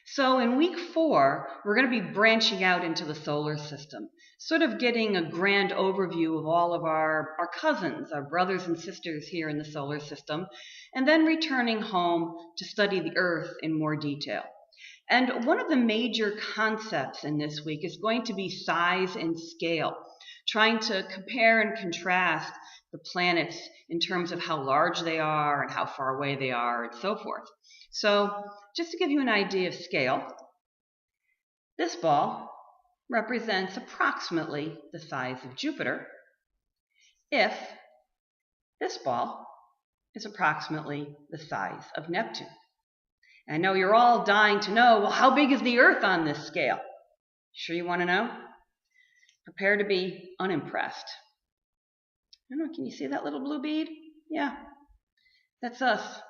So in week 4, we're going to be branching out into the solar system, sort of getting a grand overview of all of our cousins, our brothers and sisters here in the solar system, and then returning home to study the Earth in more detail. And one of the major concepts in this week is going to be size and scale, trying to compare and contrast the planets in terms of how large they are and how far away they are and so forth. So just to give you an idea of scale, this ball represents approximately the size of Jupiter if this ball is approximately the size of Neptune. I know you're all dying to know, well, how big is the Earth on this scale? Sure you want to know? Prepare to be unimpressed. I don't know, can you see that little blue bead? Yeah, that's us.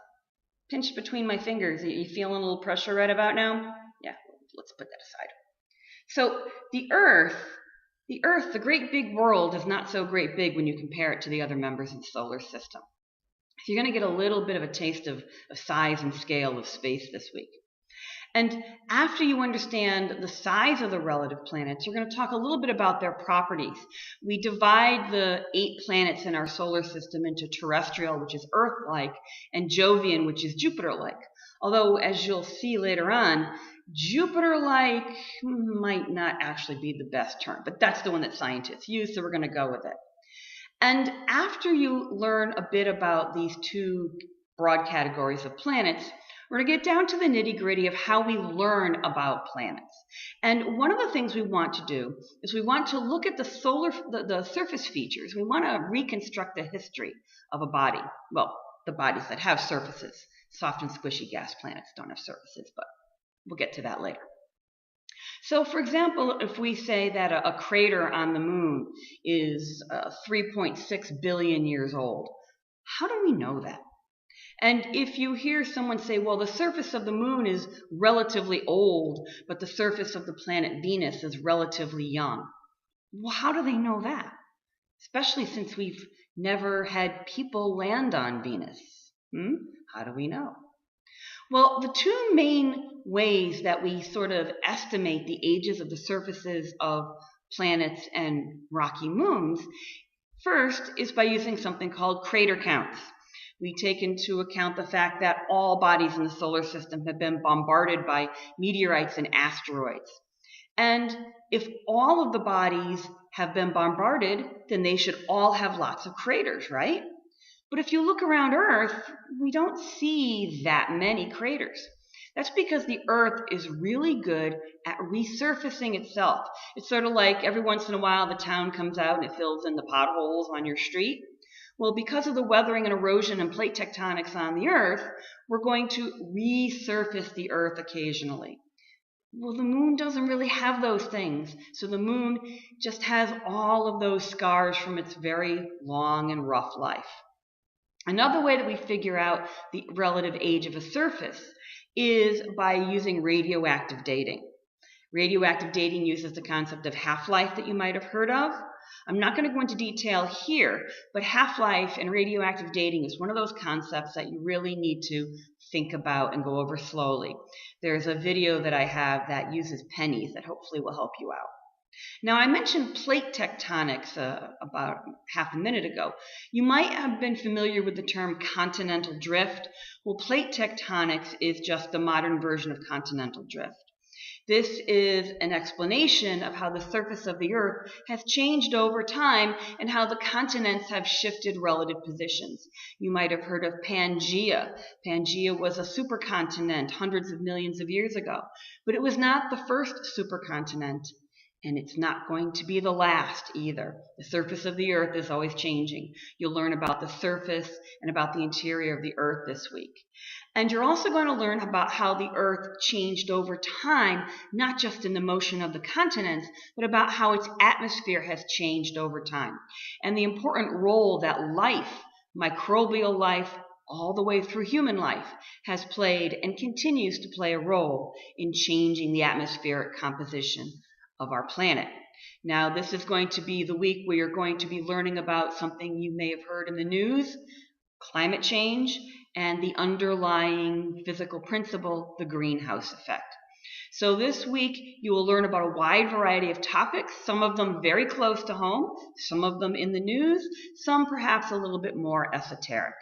Pinched between my fingers. Are you feeling a little pressure right about now? Yeah, let's put that aside. So the Earth, the great big world, is not so great big when you compare it to the other members of the solar system. So you're going to get a little bit of a taste of size and scale of space this week. And after you understand the size of the relative planets, we're going to talk a little bit about their properties. We divide the 8 planets in our solar system into terrestrial, which is Earth-like, and Jovian, which is Jupiter-like. Although, as you'll see later on, Jupiter-like might not actually be the best term, but that's the one that scientists use, so we're going to go with it. And after you learn a bit about these 2 broad categories of planets, we're going to get down to the nitty-gritty of how we learn about planets. And one of the things we want to do is we want to look at the surface features. We want to reconstruct the history of a body. Well, the bodies that have surfaces. Soft and squishy gas planets don't have surfaces, but we'll get to that later. So, for example, if we say that a crater on the moon is 3.6 billion years old, how do we know that? And if you hear someone say, well, the surface of the moon is relatively old, but the surface of the planet Venus is relatively young, well, how do they know that? Especially since we've never had people land on Venus. How do we know? Well, the 2 main ways that we sort of estimate the ages of the surfaces of planets and rocky moons, first is by using something called crater counts. We take into account the fact that all bodies in the solar system have been bombarded by meteorites and asteroids. And if all of the bodies have been bombarded, then they should all have lots of craters, right? But if you look around Earth, we don't see that many craters. That's because the Earth is really good at resurfacing itself. It's sort of like every once in a while the town comes out and it fills in the potholes on your street. Well, because of the weathering and erosion and plate tectonics on the Earth, we're going to resurface the Earth occasionally. Well, the moon doesn't really have those things. So the moon just has all of those scars from its very long and rough life. Another way that we figure out the relative age of a surface is by using radioactive dating. Radioactive dating uses the concept of half-life that you might have heard of. I'm not going to go into detail here, but half-life and radioactive dating is one of those concepts that you really need to think about and go over slowly. There's a video that I have that uses pennies that hopefully will help you out. Now, I mentioned plate tectonics about half a minute ago. You might have been familiar with the term continental drift. Well, plate tectonics is just the modern version of continental drift. This is an explanation of how the surface of the Earth has changed over time and how the continents have shifted relative positions. You might have heard of Pangaea. Pangaea was a supercontinent hundreds of millions of years ago, but it was not the first supercontinent. And it's not going to be the last either. The surface of the Earth is always changing. You'll learn about the surface and about the interior of the Earth this week. And you're also going to learn about how the Earth changed over time, not just in the motion of the continents, but about how its atmosphere has changed over time. And the important role that life, microbial life, all the way through human life, has played and continues to play a role in changing the atmospheric composition of our planet. Now, this is going to be the week where you're going to be learning about something you may have heard in the news, climate change, and the underlying physical principle, the greenhouse effect. So this week you will learn about a wide variety of topics, some of them very close to home, some of them in the news, some perhaps a little bit more esoteric.